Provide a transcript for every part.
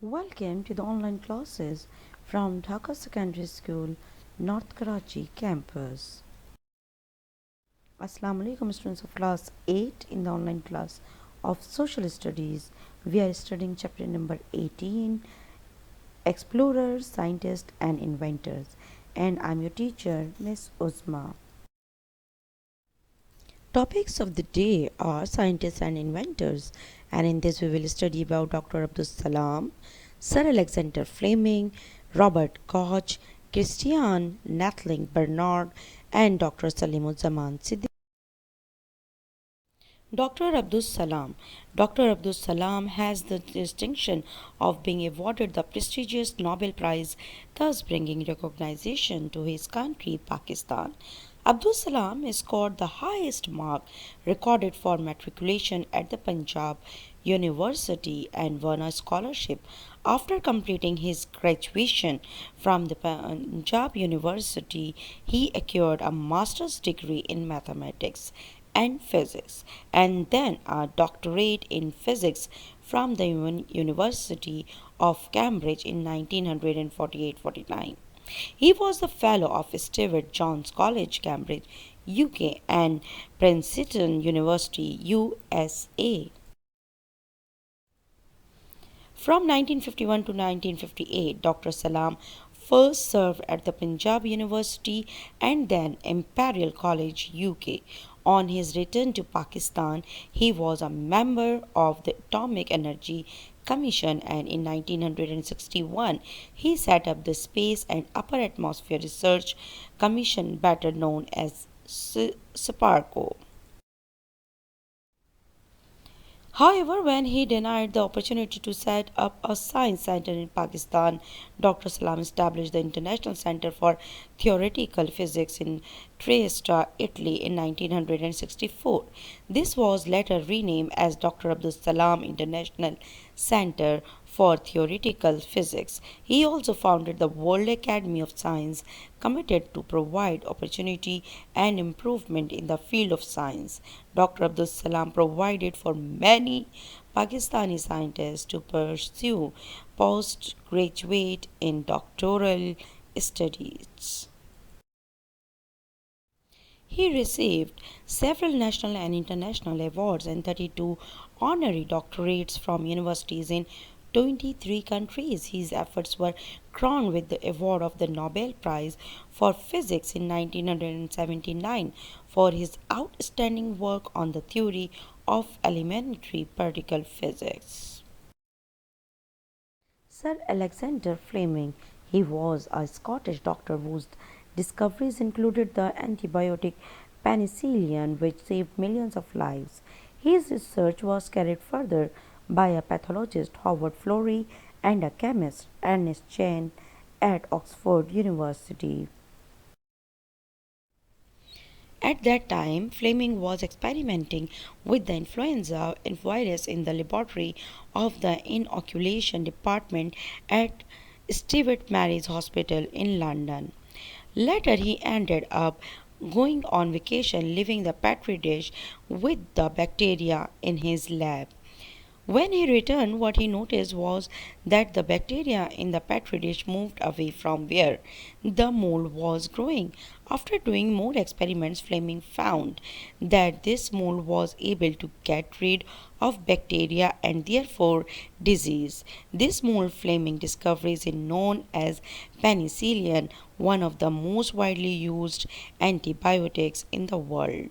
Welcome to the online classes from Dhaka Secondary School, North Karachi campus. Assalamu alaikum students of class 8 in the online class of Social Studies. We are studying chapter number 18, Explorers, Scientists and Inventors. And I'm your teacher, Miss Uzma. Topics of the day are scientists and inventors, and in this we will study about Dr. Abdul Salam, Sir Alexander Fleming, Robert Koch, Christian Nathling Bernard, and Dr. Salimuzaman Siddiqui. Dr. Abdul Salam. Dr. Abdul Salam has the distinction of being awarded the prestigious Nobel Prize, thus bringing recognition to his country, Pakistan. Abdul Salam scored the highest mark recorded for matriculation at the Punjab University and won a scholarship. After completing his graduation from the Punjab University, he acquired a master's degree in mathematics and physics, and then a doctorate in physics from the University of Cambridge in 1948-49. He was the fellow of Stewart Jones College, Cambridge, UK, and Princeton University, USA. From 1951 to 1958, Dr. Salam first served at the Punjab University and then Imperial College, UK. On his return to Pakistan, he was a member of the Atomic Energy Commission, and in 1961 he set up the Space and Upper Atmosphere Research Commission, better known as SPARCO. However, when he denied the opportunity to set up a science center in Pakistan, Dr. Salam established the International Center for Theoretical Physics in Trieste, Italy in 1964. This was later renamed as Dr. Abdul Salam International Center for Theoretical Physics. He also founded the World Academy of Science, committed to provide opportunity and improvement in the field of science. Dr. Abdul Salam provided for many Pakistani scientists to pursue postgraduate and doctoral studies. He received several national and international awards and 32 honorary doctorates from universities in 23 countries. His efforts were crowned with the award of the Nobel Prize for Physics in 1979 for his outstanding work on the theory of elementary particle physics. Sir Alexander Fleming. He was a Scottish doctor whose discoveries included the antibiotic penicillin, which saved millions of lives. His research was carried further by a pathologist, Howard Florey, and a chemist, Ernest Chain, at Oxford University. At that time, Fleming was experimenting with the influenza virus in the laboratory of the inoculation department at Stewart Mary's Hospital in London. Later, he ended up going on vacation, leaving the petri dish with the bacteria in his lab. When he returned, what he noticed was that the bacteria in the petri dish moved away from where the mold was growing. After doing more experiments, Fleming found that this mold was able to get rid of bacteria and therefore disease. This mold Fleming discovery is known as penicillin, one of the most widely used antibiotics in the world.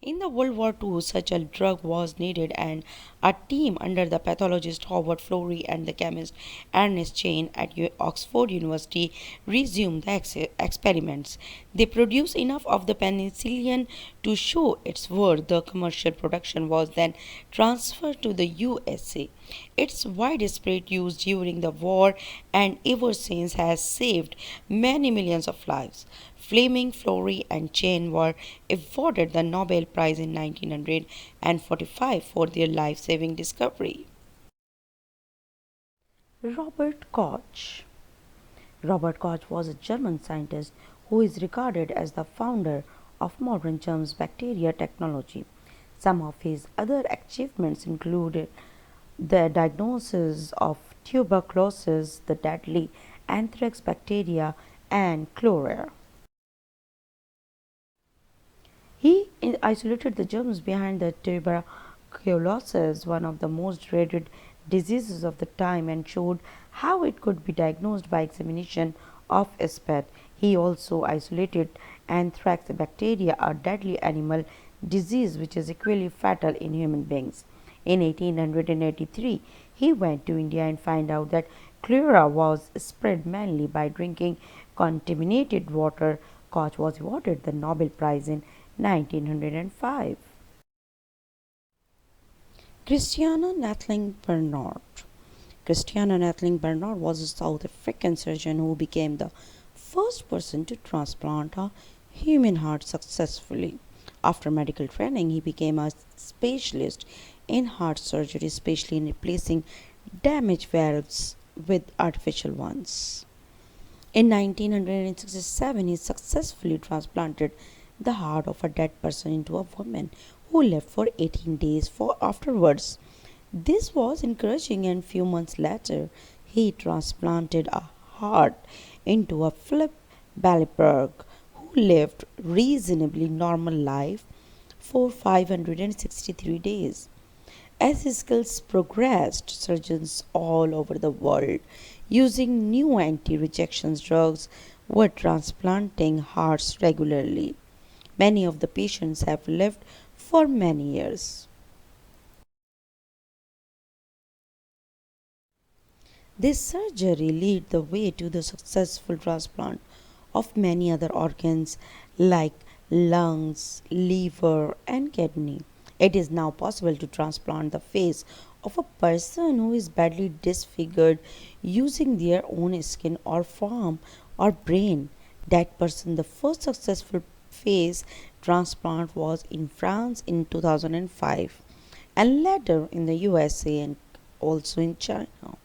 In the World War II, such a drug was needed, and a team under the pathologist Howard Florey and the chemist Ernest Chain at Oxford University resumed the experiments. They produced enough of the penicillin to show its worth. The commercial production was then transferred to the USA. Its widespread use during the war and ever since has saved many millions of lives. Fleming, Florey, and Chain were awarded the Nobel Prize in 1945 for their life-saving discovery. Robert Koch. Robert Koch was a German scientist who is regarded as the founder of modern germs bacteria technology. Some of his other achievements included The diagnosis of tuberculosis, the deadly anthrax bacteria, and cholera. He isolated the germs behind the tuberculosis, one of the most dreaded diseases of the time, and showed how it could be diagnosed by examination of a spat. He also isolated anthrax bacteria, a deadly animal disease which is equally fatal in human beings. In 1883, he went to India and found out that cholera was spread mainly by drinking contaminated water. Koch was awarded the Nobel Prize in 1905. Christiana Nathling Bernard. Christiana Nathling Bernard was a South African surgeon who became the first person to transplant a human heart successfully. After medical training, he became a specialist in heart surgery, especially in replacing damaged valves with artificial ones. In 1967, he successfully transplanted the heart of a dead person into a woman who lived for 18 days for afterwards. This was encouraging, and few months later, he transplanted a heart into a Philip Ballyberg who lived reasonably normal life for 563 days. As his skills progressed, surgeons all over the world using new anti rejection drugs were transplanting hearts regularly. Many of the patients have lived for many years. This surgery led the way to the successful transplant of many other organs like lungs, liver, and kidney. It is now possible to transplant the face of a person who is badly disfigured using their own skin or farm or brain. That person, the first successful face transplant was in France in 2005 and later in the USA and also in China.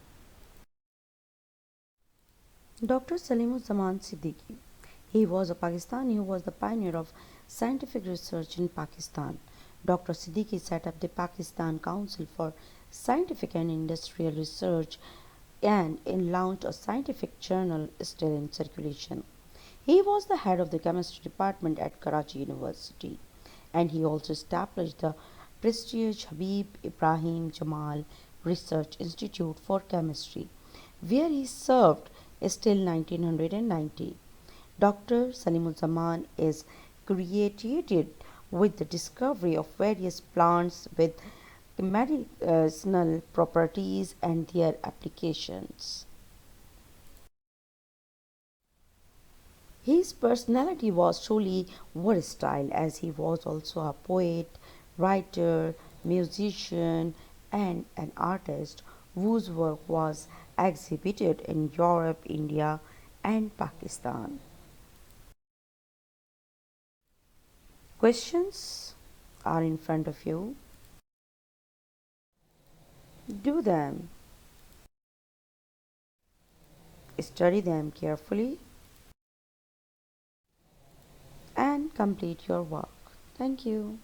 Dr. Zaman Siddiqui. He was a Pakistani who was the pioneer of scientific research in Pakistan. Dr. Siddiqui set up the Pakistan Council for Scientific and Industrial Research and launched a scientific journal still in circulation. He was the head of the chemistry department at Karachi University, and he also established the prestigious Habib Ibrahim Jamal Research Institute for Chemistry, where he served till 1990. Dr. Salimuzzaman is credited with the discovery of various plants with medicinal properties and their applications. His personality was truly versatile as he was also a poet, writer, musician, and an artist whose work was exhibited in Europe, India, and Pakistan. Questions are in front of you. Do them, study them carefully, and complete your work. Thank you.